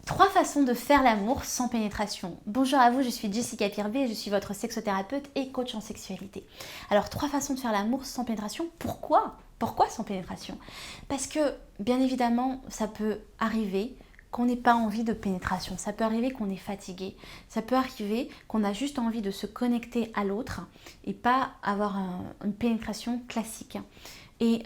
3 façons de faire l'amour sans pénétration. Bonjour à vous, je suis Jessica Pirbet, je suis votre sexothérapeute et coach en sexualité. Alors 3 façons de faire l'amour sans pénétration, pourquoi sans pénétration? Parce que bien évidemment ça peut arriver qu'on n'ait pas envie de pénétration, ça peut arriver qu'on est fatigué, ça peut arriver qu'on a juste envie de se connecter à l'autre et pas avoir une pénétration classique. Et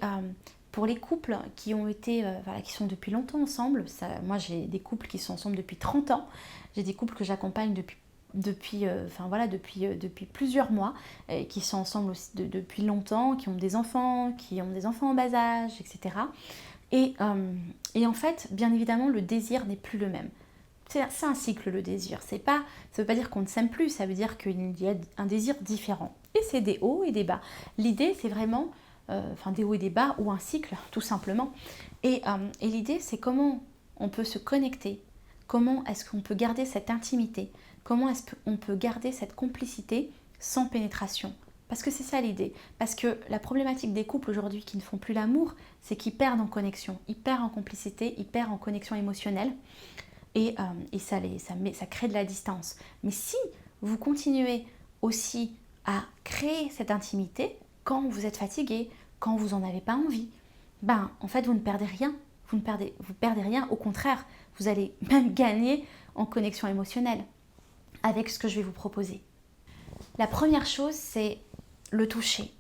pour les couples qui ont été, qui sont depuis longtemps ensemble, moi j'ai des couples qui sont ensemble depuis 30 ans, j'ai des couples que j'accompagne depuis plusieurs mois, qui sont ensemble aussi depuis longtemps, qui ont des enfants en bas âge, etc. Et en fait, bien évidemment, le désir n'est plus le même. C'est un cycle, le désir. Ça ne veut pas dire qu'on ne s'aime plus, ça veut dire qu'il y a un désir différent. Et c'est des hauts et des bas. L'idée, c'est vraiment des hauts et des bas, ou un cycle, tout simplement. Et l'idée, c'est comment on peut se connecter, comment est-ce qu'on peut garder cette intimité, comment est-ce qu'on peut garder cette complicité sans pénétration. Parce que c'est ça l'idée. Parce que la problématique des couples aujourd'hui qui ne font plus l'amour, c'est qu'ils perdent en connexion, ils perdent en complicité, ils perdent en connexion émotionnelle. Et ça crée de la distance. Mais si vous continuez aussi à créer cette intimité, quand vous êtes fatigué, quand vous n'en avez pas envie, en fait vous ne perdez rien, vous perdez rien, au contraire, vous allez même gagner en connexion émotionnelle avec ce que je vais vous proposer. La première chose, c'est le toucher.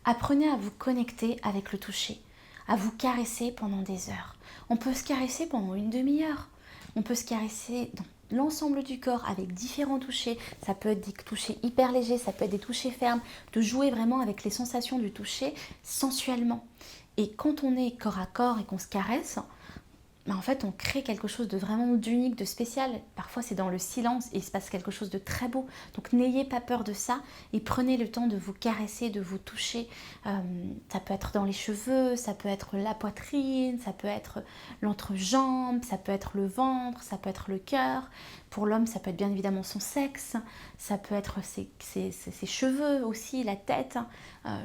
Apprenez à vous connecter avec le toucher, à vous caresser pendant des heures. On peut se caresser pendant une demi-heure, on peut se caresser dans l'ensemble du corps avec différents touchés. Ça peut être des touchés hyper légers, ça peut être des touchés fermes, de jouer vraiment avec les sensations du toucher sensuellement. Et quand on est corps à corps et qu'on se caresse, en fait on crée quelque chose de vraiment d'unique, de spécial. Parfois c'est dans le silence et il se passe quelque chose de très beau. Donc n'ayez pas peur de ça et prenez le temps de vous caresser, de vous toucher. Ça peut être dans les cheveux, ça peut être la poitrine, ça peut être l'entrejambe, ça peut être le ventre, ça peut être le cœur. Pour l'homme, ça peut être bien évidemment son sexe, ça peut être ses cheveux aussi, la tête.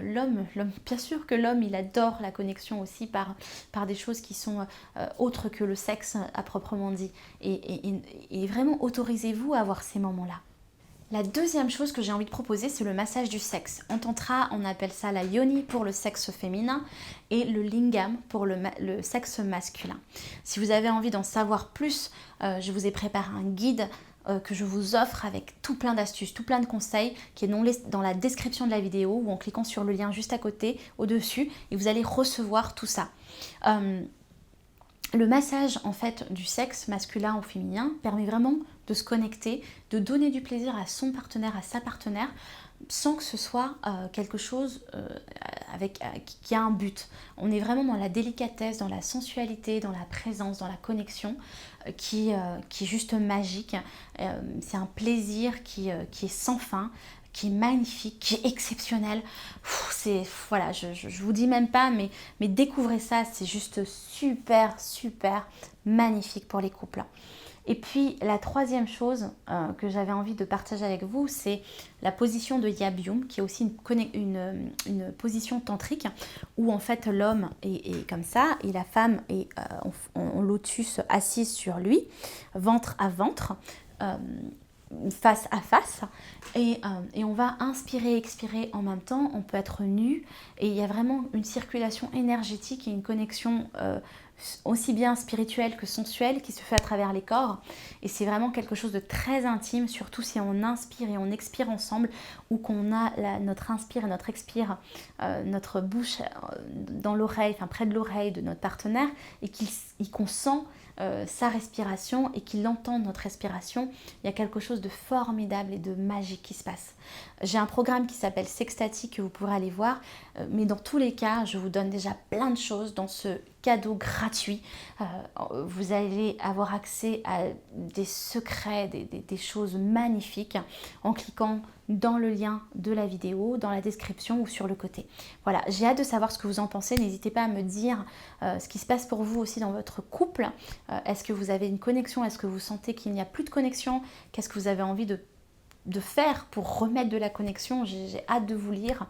L'homme, bien sûr que l'homme, il adore la connexion aussi par des choses qui sont autres que le sexe à proprement dit. Et vraiment, autorisez-vous à avoir ces moments-là. La deuxième chose que j'ai envie de proposer, c'est le massage du sexe. En tantra, on appelle ça la yoni pour le sexe féminin et le lingam pour le sexe masculin. Si vous avez envie d'en savoir plus, je vous ai préparé un guide que je vous offre avec tout plein d'astuces, tout plein de conseils qui est dans la description de la vidéo ou en cliquant sur le lien juste à côté, au-dessus, et vous allez recevoir tout ça. Le massage en fait du sexe masculin ou féminin permet vraiment de se connecter, de donner du plaisir à son partenaire, à sa partenaire, sans que ce soit quelque chose qui a un but. On est vraiment dans la délicatesse, dans la sensualité, dans la présence, dans la connexion qui est juste magique. C'est un plaisir qui est sans fin, qui est magnifique, qui est exceptionnel. Je vous dis même pas, mais découvrez ça, c'est juste super, super magnifique pour les couples. Et puis la troisième chose que j'avais envie de partager avec vous, c'est la position de Yabyum, qui est aussi une position tantrique, où en fait l'homme est comme ça, et la femme est en lotus assise sur lui, ventre à ventre, face à face, et on va inspirer, expirer en même temps. On peut être nu, et il y a vraiment une circulation énergétique et une connexion aussi bien spirituelle que sensuelle qui se fait à travers les corps, et c'est vraiment quelque chose de très intime, surtout si on inspire et on expire ensemble, ou qu'on a notre inspire et notre expire, notre bouche dans l'oreille, près de l'oreille de notre partenaire, et qu'on sent sa respiration et qu'il entend notre respiration. Il y a quelque chose de formidable et de magique qui se passe. J'ai un programme qui s'appelle Sextatique que vous pourrez aller voir, mais dans tous les cas, je vous donne déjà plein de choses dans ce cadeau gratuit. Vous allez avoir accès à des secrets, des choses magnifiques en cliquant dans le lien de la vidéo, dans la description ou sur le côté. Voilà, j'ai hâte de savoir ce que vous en pensez. N'hésitez pas à me dire ce qui se passe pour vous aussi dans votre couple. Est-ce que vous avez une connexion? Est-ce que vous sentez qu'il n'y a plus de connexion? Qu'est-ce que vous avez envie de faire pour remettre de la connexion. J'ai hâte de vous lire.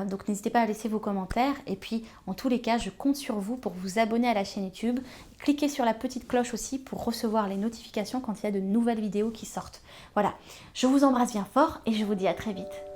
Donc n'hésitez pas à laisser vos commentaires. Et puis en tous les cas, je compte sur vous pour vous abonner à la chaîne YouTube. Cliquez sur la petite cloche aussi pour recevoir les notifications quand il y a de nouvelles vidéos qui sortent. Voilà, je vous embrasse bien fort et je vous dis à très vite.